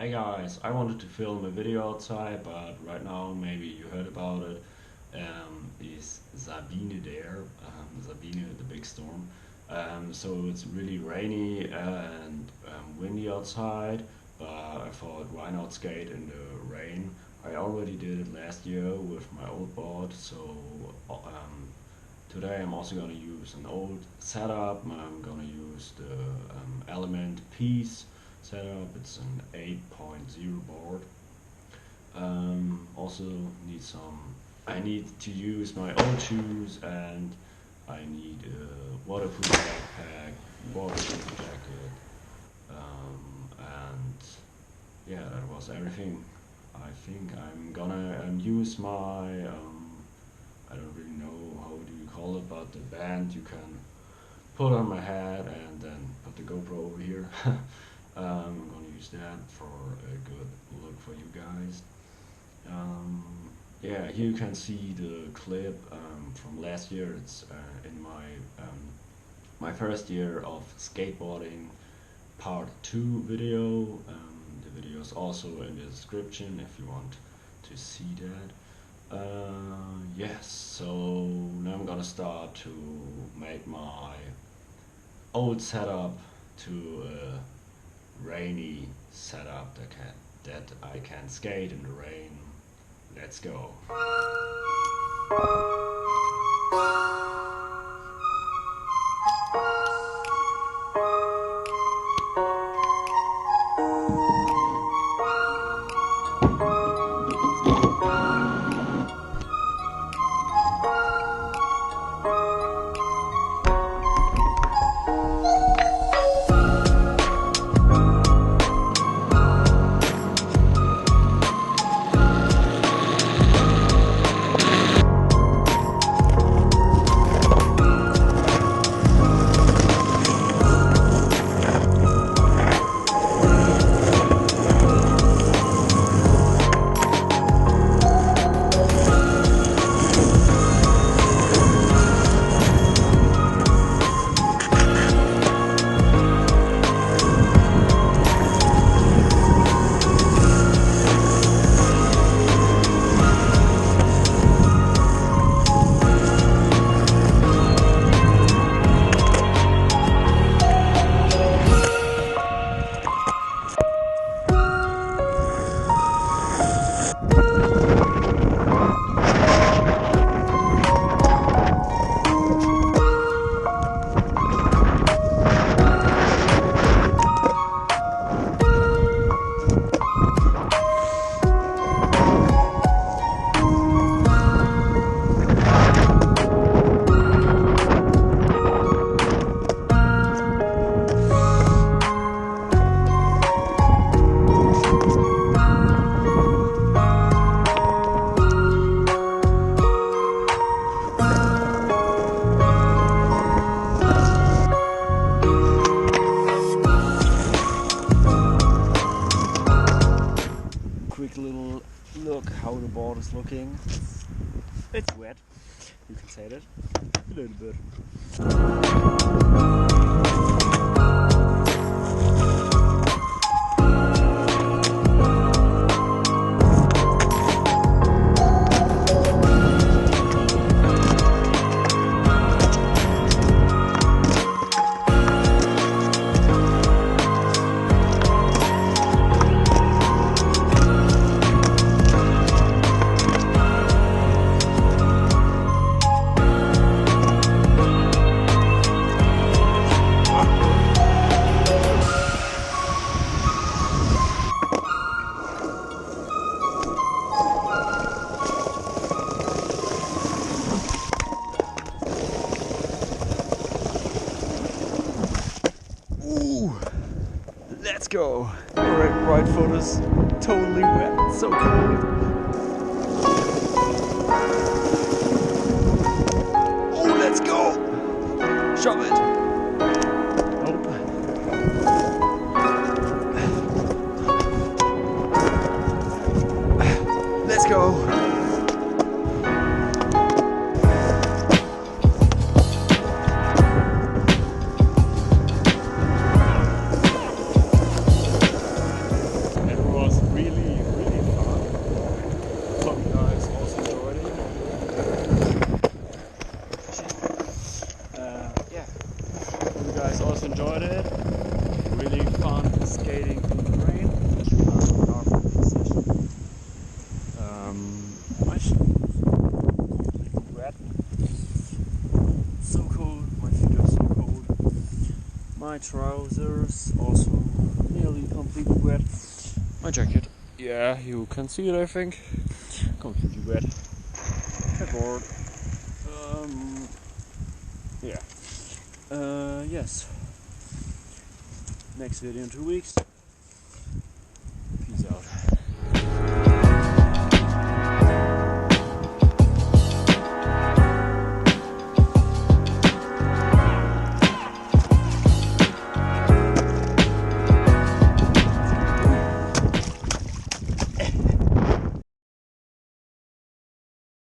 Hey guys, I wanted to film a video outside, but right now maybe you heard about it. Is Sabine there? Sabine, the big storm. So it's really rainy and windy outside, but I thought why not skate in the rain? I already did it last year with my old board, so today I'm also gonna use an old setup. I'm gonna use the Element piece setup. It's an 8.0 board. Also need some. I need to use my old shoes and I need a waterproof backpack, waterproof jacket, and yeah, that was everything. I think I'm gonna use my I don't really know how do you call it, but the band you can put on my head and then put the GoPro over here. I'm gonna use that for a good look for you guys. Um, yeah, here you can see the clip from last year. It's in my first year of skateboarding part 2 video. The video is also in the description if you want to see that. Yes, so now I'm gonna start to make my old setup to a rainy setup that I can skate in the rain. Let's go. Quick little look how the board is looking. It's wet, you can say that, a little bit. Ooh, let's go. Right foot is totally wet, so cold. Oh, let's go. Shove it. Nope. Let's go. trousers also nearly completely wet. My jacket, yeah, you can see it I think, completely wet. Headboard, yeah. Yes. Next video in 2 weeks.